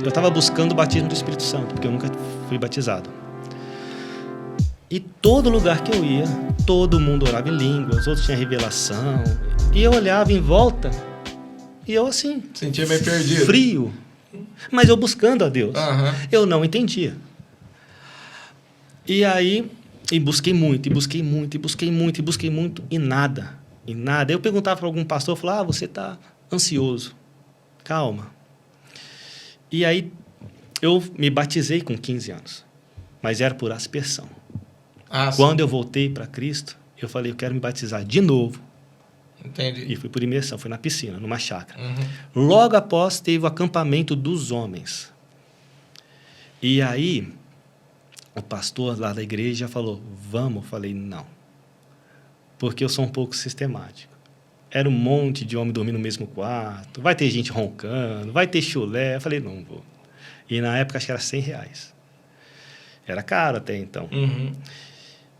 eu estava buscando o batismo do Espírito Santo, porque eu nunca fui batizado. E todo lugar que eu ia, todo mundo orava em línguas, outros tinham revelação. E eu olhava em volta e eu assim... Sentia meio perdido. Frio. Mas eu buscando a Deus. Uhum. Eu não entendia. E aí, busquei muito, e nada. E nada. Eu perguntava para algum pastor, eu falava, você está ansioso. Calma. E aí, eu me batizei com 15 anos. Mas era por aspersão. Quando eu voltei para Cristo, eu falei, eu quero me batizar de novo. Entendi. E fui por imersão, fui na piscina, numa chácara. Logo após, teve o acampamento dos homens. E aí, o pastor lá da igreja falou, vamos? Eu falei, não. Porque eu sou um pouco sistemático. Era um monte de homem dormindo no mesmo quarto, vai ter gente roncando, vai ter chulé. Eu falei, não vou. E na época, acho que era R$100. Era caro até então.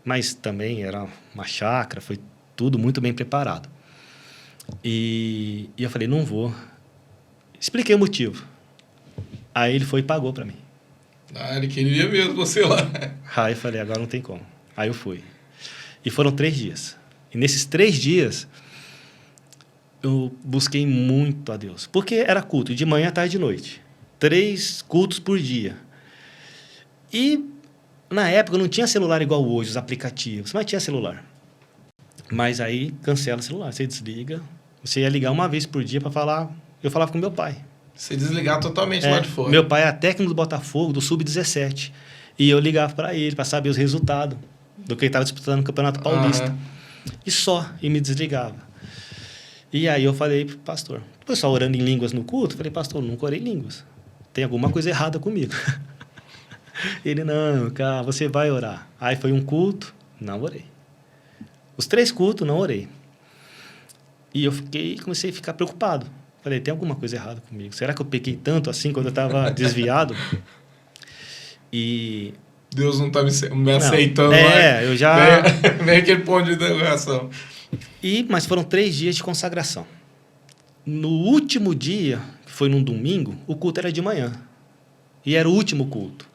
Mas também era uma chácara, foi tudo muito bem preparado. E eu falei, não vou. Expliquei o motivo. Aí ele foi e pagou para mim. Ele queria mesmo você lá. Aí eu falei, agora não tem como. Aí eu fui. E foram 3 dias. E nesses 3 dias, eu busquei muito a Deus. Porque era culto, de manhã, tarde e noite. 3 cultos por dia. E, na época, não tinha celular igual hoje, os aplicativos. Mas tinha celular. Mas aí, cancela o celular. Você desliga. Você ia ligar uma vez por dia para falar... Eu falava com meu pai. Você desligar totalmente lá de fora. Meu pai é técnico do Botafogo, do Sub-17. E eu ligava para ele, para saber os resultados do que ele estava disputando no Campeonato Paulista. E só, e me desligava. E aí eu falei pro pastor, o pessoal orando em línguas no culto, eu falei, pastor, nunca orei em línguas. Tem alguma coisa errada comigo. Ele, não, cara, você vai orar. Aí foi um culto, não orei. Os 3 cultos, não orei. E eu comecei a ficar preocupado. Falei, tem alguma coisa errada comigo? Será que eu pequei tanto assim quando eu estava desviado? E... Deus não está me aceitando. Eu já... Vem aquele ponto de interrogação. Mas foram 3 dias de consagração. No último dia, que foi num domingo, o culto era de manhã. E era o último culto.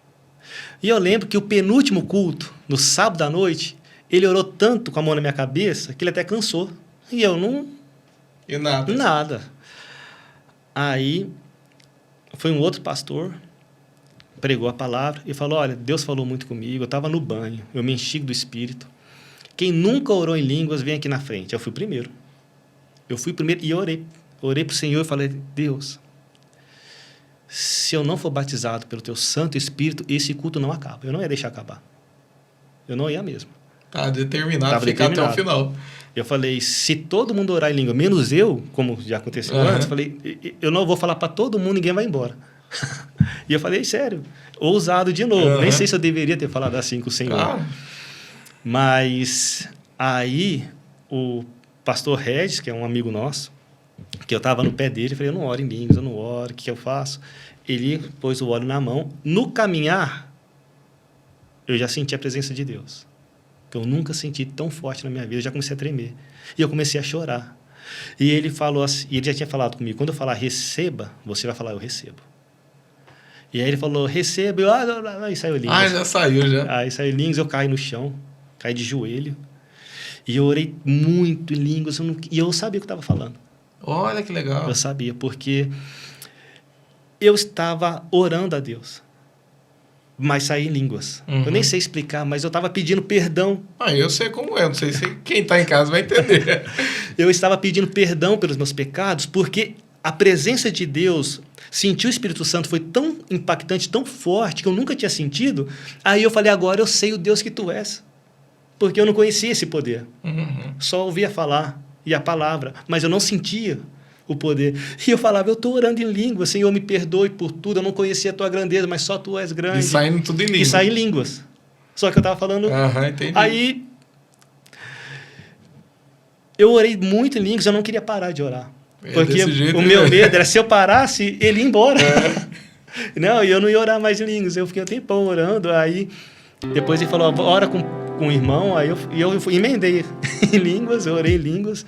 E eu lembro que o penúltimo culto, no sábado à noite, ele orou tanto com a mão na minha cabeça que ele até cansou. E eu não... E nada? Nada. Aí, foi um outro pastor, pregou a palavra e falou, olha, Deus falou muito comigo, eu estava no banho, eu me enchi do Espírito. Quem nunca orou em línguas, vem aqui na frente. Eu fui primeiro. E orei. Orei para o Senhor e falei, Deus, se eu não for batizado pelo Teu Santo Espírito, esse culto não acaba. Eu não ia deixar acabar. Eu não ia mesmo. Estava determinado a ficar até o final. Eu falei, se todo mundo orar em língua, menos eu, como já aconteceu antes, falei, eu não vou falar para todo mundo, ninguém vai embora. E eu falei, sério, ousado de novo. Nem sei se eu deveria ter falado assim com o Senhor. Mas aí, o pastor Regis, que é um amigo nosso, que eu estava no pé dele, eu falei, eu não oro em línguas, eu não oro, o que eu faço? Ele pôs o óleo na mão. No caminhar, eu já senti a presença de Deus. Que eu nunca senti tão forte na minha vida, eu já comecei a tremer. E eu comecei a chorar. E ele falou assim, ele já tinha falado comigo, quando eu falar receba, você vai falar eu recebo. E aí ele falou, receba, aí saiu línguas. Já saiu, já. Aí saiu línguas, eu caí no chão, caí de joelho. E eu orei muito em línguas, e eu sabia o que estava falando. Olha que legal. Eu sabia, porque eu estava orando a Deus. Mas saí em línguas. Eu nem sei explicar, mas eu estava pedindo perdão. Eu sei como é, não sei se quem está em casa vai entender. Eu estava pedindo perdão pelos meus pecados, porque a presença de Deus, sentir o Espírito Santo foi tão impactante, tão forte, que eu nunca tinha sentido. Aí eu falei, agora eu sei o Deus que Tu és. Porque eu não conhecia esse poder. Só ouvia falar, e a palavra, mas eu não sentia o poder. E eu falava, eu estou orando em língua, Senhor, me perdoe por tudo, eu não conhecia a Tua grandeza, mas só Tu és grande. E saindo tudo em línguas. E saí em línguas. Só que eu estava falando... Entendi. Aí, eu orei muito em línguas, eu não queria parar de orar. Porque o meu medo era, se eu parasse, ele ia embora. Não, e eu não ia orar mais em línguas. Eu fiquei um tempão orando, aí... Depois ele falou, ora com o irmão, aí eu emendei em línguas, eu orei em línguas.